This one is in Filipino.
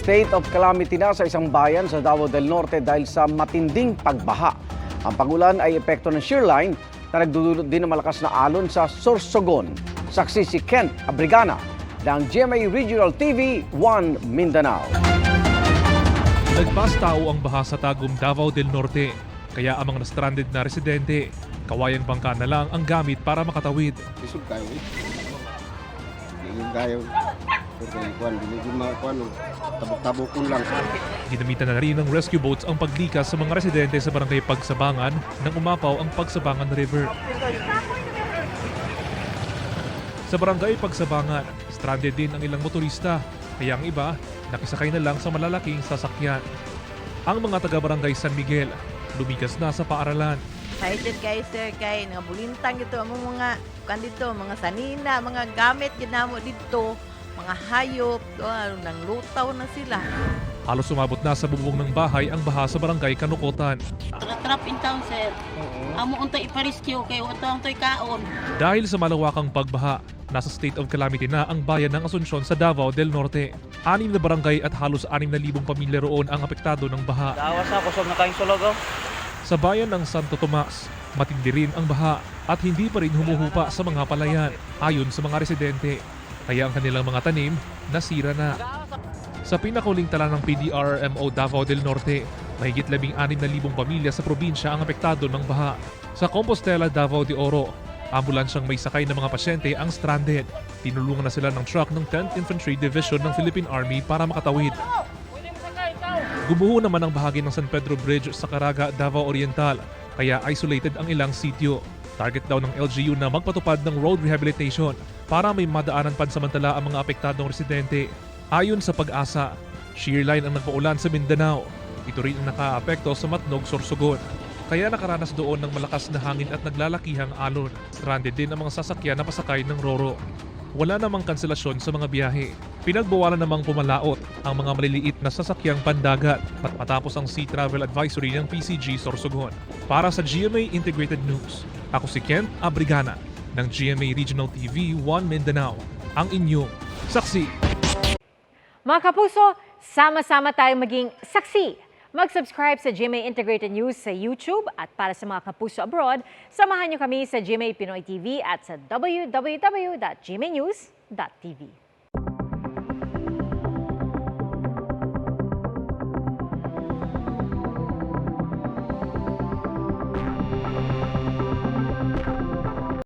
State of calamity na sa isang bayan sa Davao del Norte dahil sa matinding pagbaha. Ang pagulan ay epekto ng shear line na nagdudulot din ng malakas na alon sa Sorsogon. Saksi si Kent Abrigana ng GMA Regional TV 1 Mindanao. Nagpas tao ang baha sa Tagum, Davao del Norte. Kaya ang mga na-stranded na residente, kawayang bangka na lang ang gamit para makatawid. Isog kayo eh. Hindi kayo. Hindi makakuan. Tabok-tabokon lang. Ginamitan na rin ng rescue boats ang paglikas sa mga residente sa barangay Pagsabangan nang umapaw ang Pagsabangan River. Sa barangay Pagsabangan, stranded din ang ilang motorista, kaya ang iba nakisakay na lang sa malalaking sasakyan. Ang mga taga-barangay San Miguel, lumigas na sa paaralan. Excited kayo sir, kay nga bulintang ito ang mga dito, mga sanina, mga gamit ginamo dito, mga hayop, nang lutaw na sila. Halos sumabot na sa bubong ng bahay ang baha sa barangay Kanukotan. Trap in town, sir. Amo untay ipa-rescue kay utang toy kaon. Dahil sa malawakang pagbaha, nasa state of calamity na ang bayan ng Asuncion sa Davao del Norte. 6 na barangay at halos 6,000 pamilya roon ang apektado ng baha. Dawas na, kusog na kayong sulugaw. Sa bayan ng Santo Tomas, matindi rin ang baha at hindi pa rin humuhupa sa mga palayan ayon sa mga residente. Kaya ang kanilang mga tanim nasira na. Sa pinakahuling tala ng PDRMO Davao del Norte, mahigit 16,000 pamilya sa probinsya ang apektado ng baha. Sa Compostela, Davao de Oro, ambulansyang may sakay ng mga pasyente ang stranded. Tinulungan na sila ng truck ng 10th Infantry Division ng Philippine Army para makatawid. Gumuho naman ang bahagi ng San Pedro Bridge sa Caraga, Davao Oriental, kaya isolated ang ilang sityo. Target daw ng LGU na magpatupad ng road rehabilitation para may madaanan pansamantala ang mga apektadong residente. Ayon sa Pag-asa, shear line ang nagpaulan sa Mindanao. Ito rin ang nakaapekto sa Matnog, Sorsogon. Kaya nakaranas doon ng malakas na hangin at naglalakihang alon. Stranded din ang mga sasakyan na pasakay ng Roro. Wala namang kanselasyon sa mga biyahe. Pinagbawalan namang pumalaot ang mga maliliit na sasakyang pandagat matapos ang Sea Travel Advisory ng PCG Sorsogon. Para sa GMA Integrated News, ako si Kent Abrigana ng GMA Regional TV 1 Mindanao, ang inyong saksi. Mga kapuso, sama-sama tayong maging saksi. Mag-subscribe sa GMA Integrated News sa YouTube at para sa mga kapuso abroad, samahan niyo kami sa GMA Pinoy TV at sa www.gmanews.tv.